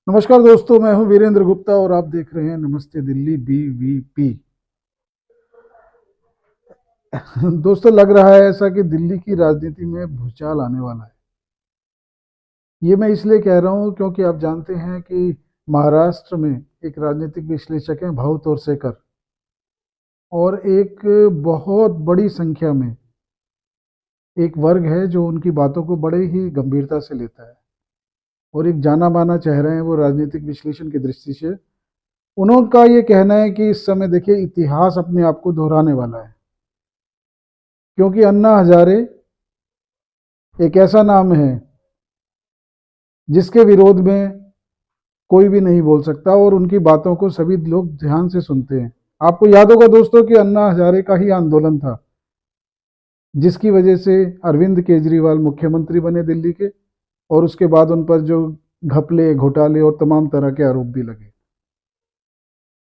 नमस्कार दोस्तों, मैं हूं वीरेंद्र गुप्ता और आप देख रहे हैं नमस्ते दिल्ली बीवीपी। दोस्तों, लग रहा है ऐसा कि दिल्ली की राजनीति में भूचाल आने वाला है। ये मैं इसलिए कह रहा हूं क्योंकि आप जानते हैं कि महाराष्ट्र में एक राजनीतिक विश्लेषक हैं भाऊ तोरसेकर, और एक बहुत बड़ी संख्या में एक वर्ग है जो उनकी बातों को बड़े ही गंभीरता से लेता है। और एक जाना माना चेहरा है वो राजनीतिक विश्लेषण की दृष्टि से। उनका ये कहना है कि इस समय देखिए इतिहास अपने आप को दोहराने वाला है, क्योंकि अन्ना हजारे एक ऐसा नाम है जिसके विरोध में कोई भी नहीं बोल सकता और उनकी बातों को सभी लोग ध्यान से सुनते हैं। आपको याद होगा दोस्तों कि अन्ना हजारे का ही आंदोलन था जिसकी वजह से अरविंद केजरीवाल मुख्यमंत्री बने दिल्ली के, और उसके बाद उन पर जो घपले घोटाले और तमाम तरह के आरोप भी लगे।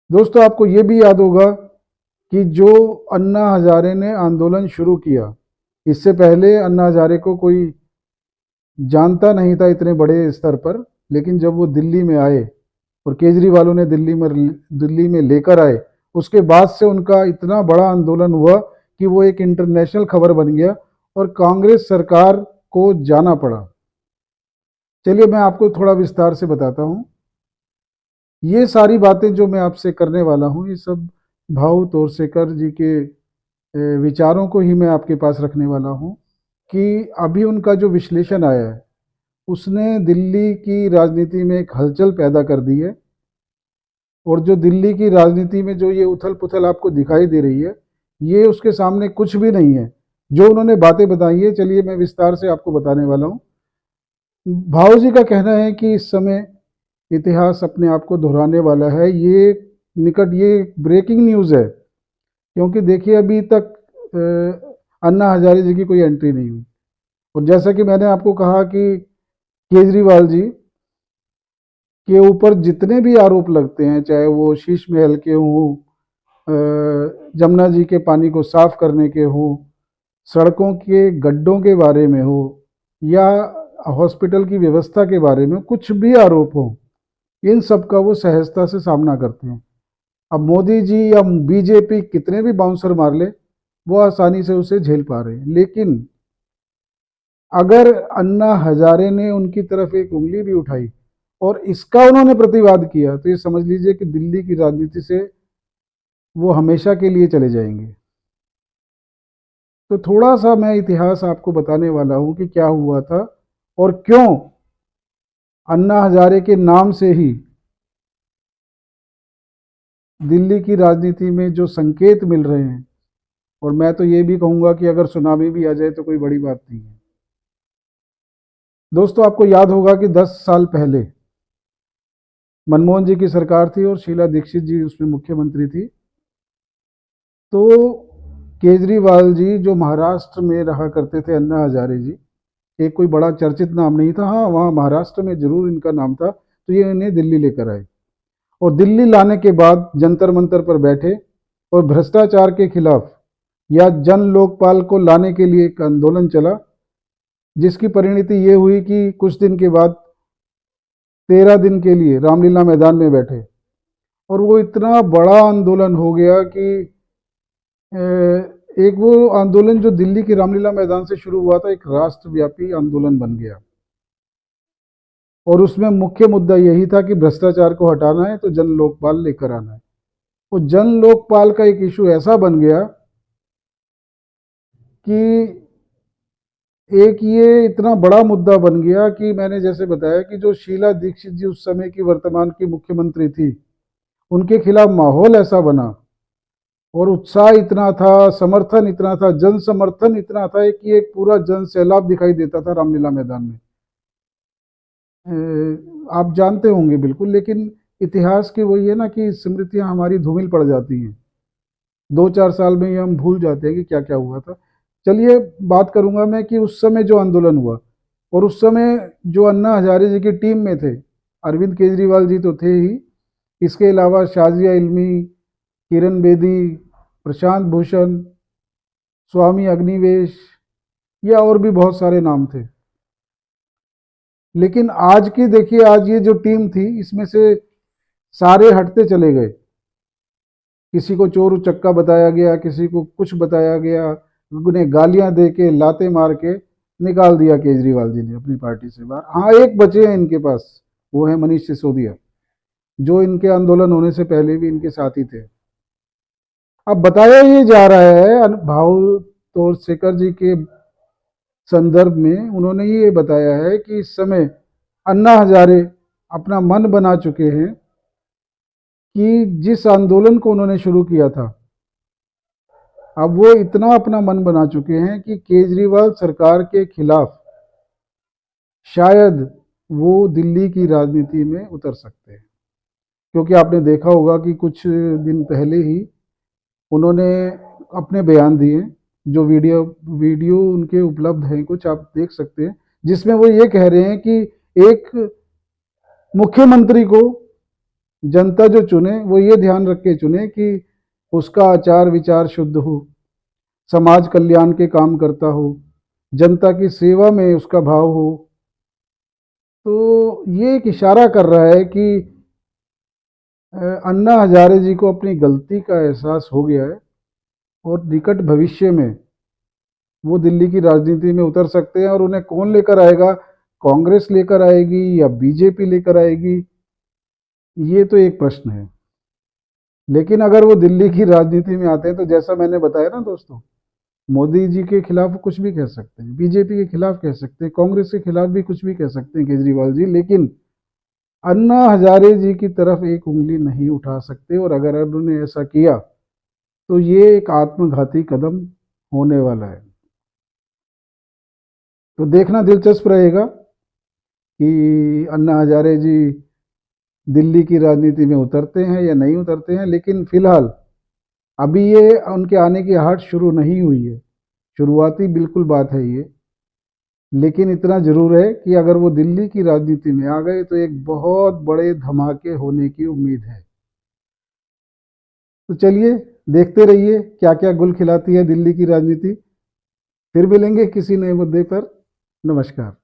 दोस्तों, आपको ये भी याद होगा कि जो अन्ना हजारे ने आंदोलन शुरू किया, इससे पहले अन्ना हजारे को कोई जानता नहीं था इतने बड़े स्तर पर। लेकिन जब वो दिल्ली में आए और केजरीवालों ने दिल्ली में लेकर आए, उसके बाद से उनका इतना बड़ा आंदोलन हुआ कि वो एक इंटरनेशनल खबर बन गया और कांग्रेस सरकार को जाना पड़ा। चलिए मैं आपको थोड़ा विस्तार से बताता हूँ। ये सारी बातें जो मैं आपसे करने वाला हूँ, ये सब भाऊ तोरसेकर जी के विचारों को ही मैं आपके पास रखने वाला हूँ कि अभी उनका जो विश्लेषण आया है उसने दिल्ली की राजनीति में एक हलचल पैदा कर दी है। और जो दिल्ली की राजनीति में जो ये उथल पुथल आपको दिखाई दे रही है, ये उसके सामने कुछ भी नहीं है। जो उन्होंने बातें बताई है, चलिए मैं विस्तार से आपको बताने वाला हूँ। भाऊ जी का कहना है कि इस समय इतिहास अपने आप को दोहराने वाला है। ये ब्रेकिंग न्यूज़ है, क्योंकि देखिए अभी तक अन्ना हजारे जी की कोई एंट्री नहीं हुई। और जैसा कि मैंने आपको कहा कि केजरीवाल जी के ऊपर जितने भी आरोप लगते हैं, चाहे वो शीश महल के हों, जमुना जी के पानी को साफ करने के हों, सड़कों के गड्ढों के बारे में हो, या हॉस्पिटल की व्यवस्था के बारे में कुछ भी आरोप हो, इन सब का वो सहजता से सामना करते हैं। अब मोदी जी या बीजेपी कितने भी बाउंसर मार ले, वो आसानी से उसे झेल पा रहे हैं। लेकिन अगर अन्ना हजारे ने उनकी तरफ एक उंगली भी उठाई और इसका उन्होंने प्रतिवाद किया, तो ये समझ लीजिए कि दिल्ली की राजनीति से वो हमेशा के लिए चले जाएंगे। तो थोड़ा सा मैं इतिहास आपको बताने वाला हूं कि क्या हुआ था और क्यों अन्ना हजारे के नाम से ही दिल्ली की राजनीति में जो संकेत मिल रहे हैं। और मैं तो ये भी कहूंगा कि अगर सुनामी भी आ जाए तो कोई बड़ी बात नहीं है। दोस्तों, आपको याद होगा कि 10 साल पहले मनमोहन जी की सरकार थी और शीला दीक्षित जी उसमें मुख्यमंत्री थी। तो केजरीवाल जी जो महाराष्ट्र में रहा करते थे, अन्ना हजारे जी, एक कोई बड़ा चर्चित नाम नहीं था। हाँ, वहाँ महाराष्ट्र में जरूर इनका नाम था। तो ये इन्हें दिल्ली लेकर आए और दिल्ली लाने के बाद जंतर मंतर पर बैठे और भ्रष्टाचार के खिलाफ या जन लोकपाल को लाने के लिए एक आंदोलन चला, जिसकी परिणति ये हुई कि कुछ दिन के बाद 13 दिन के लिए रामलीला मैदान में बैठे। और वो इतना बड़ा आंदोलन हो गया कि एक वो आंदोलन जो दिल्ली की रामलीला मैदान से शुरू हुआ था, एक राष्ट्रव्यापी आंदोलन बन गया। और उसमें मुख्य मुद्दा यही था कि भ्रष्टाचार को हटाना है तो जन लोकपाल लेकर आना है। वो जन लोकपाल का एक इशू ऐसा बन गया कि एक ये इतना बड़ा मुद्दा बन गया कि मैंने जैसे बताया कि जो शीला दीक्षित जी उस समय की वर्तमान की मुख्यमंत्री थी, उनके खिलाफ माहौल ऐसा बना और उत्साह इतना था, समर्थन इतना था, जन समर्थन इतना था कि एक पूरा जन सैलाब दिखाई देता था रामलीला मैदान में। आप जानते होंगे बिल्कुल, लेकिन इतिहास की वही है ना कि स्मृतियां हमारी धूमिल पड़ जाती हैं। 2-4 साल में ही हम भूल जाते हैं कि क्या क्या हुआ था। चलिए बात करूंगा मैं कि उस समय जो आंदोलन हुआ, और उस समय जो अन्ना हजारे जी की टीम में थे, अरविंद केजरीवाल जी तो थे ही, इसके अलावा शाजिया इल्मी, किरण बेदी, प्रशांत भूषण, स्वामी अग्निवेश, या और भी बहुत सारे नाम थे। लेकिन आज की देखिए, आज ये जो टीम थी इसमें से सारे हटते चले गए। किसी को चोर उचक्का बताया गया, किसी को कुछ बताया गया, उन्हें गालियां दे के लाते मार के निकाल दिया केजरीवाल जी ने अपनी पार्टी से बाहर। हाँ, एक बचे हैं इनके पास, वो है मनीष सिसोदिया, जो इनके आंदोलन होने से पहले भी इनके साथ ही थे। अब बताया ये जा रहा है भाव तोरसेकर जी के संदर्भ में, उन्होंने ये बताया है कि इस समय अन्ना हजारे अपना मन बना चुके हैं कि जिस आंदोलन को उन्होंने शुरू किया था, अब वो इतना अपना मन बना चुके हैं कि केजरीवाल सरकार के खिलाफ शायद वो दिल्ली की राजनीति में उतर सकते हैं। क्योंकि आपने देखा होगा कि कुछ दिन पहले ही उन्होंने अपने बयान दिए, जो वीडियो वीडियो उनके उपलब्ध हैं, कुछ आप देख सकते हैं, जिसमें वो ये कह रहे हैं कि एक मुख्यमंत्री को जनता जो चुने वो ये ध्यान रख के चुने कि उसका आचार विचार शुद्ध हो, समाज कल्याण के काम करता हो, जनता की सेवा में उसका भाव हो। तो ये एक इशारा कर रहा है कि अन्ना हजारे जी को अपनी गलती का एहसास हो गया है और निकट भविष्य में वो दिल्ली की राजनीति में उतर सकते हैं। और उन्हें कौन लेकर आएगा, कांग्रेस लेकर आएगी या बीजेपी लेकर आएगी, ये तो एक प्रश्न है। लेकिन अगर वो दिल्ली की राजनीति में आते हैं तो जैसा मैंने बताया ना दोस्तों, मोदी जी के खिलाफ कुछ भी कह सकते हैं, बीजेपी के खिलाफ कह सकते हैं, कांग्रेस के खिलाफ भी कुछ भी कह सकते हैं केजरीवाल जी, लेकिन अन्ना हजारे जी की तरफ एक उंगली नहीं उठा सकते। और अगर उन्होंने ऐसा किया तो ये एक आत्मघाती कदम होने वाला है। तो देखना दिलचस्प रहेगा कि अन्ना हजारे जी दिल्ली की राजनीति में उतरते हैं या नहीं उतरते हैं। लेकिन फिलहाल अभी ये उनके आने की आहट शुरू नहीं हुई है, शुरुआती बिल्कुल बात है ये। लेकिन इतना जरूर है कि अगर वो दिल्ली की राजनीति में आ गए तो एक बहुत बड़े धमाके होने की उम्मीद है। तो चलिए, देखते रहिए क्या क्या गुल खिलाती है दिल्ली की राजनीति। फिर मिलेंगे किसी नए मुद्दे पर। नमस्कार।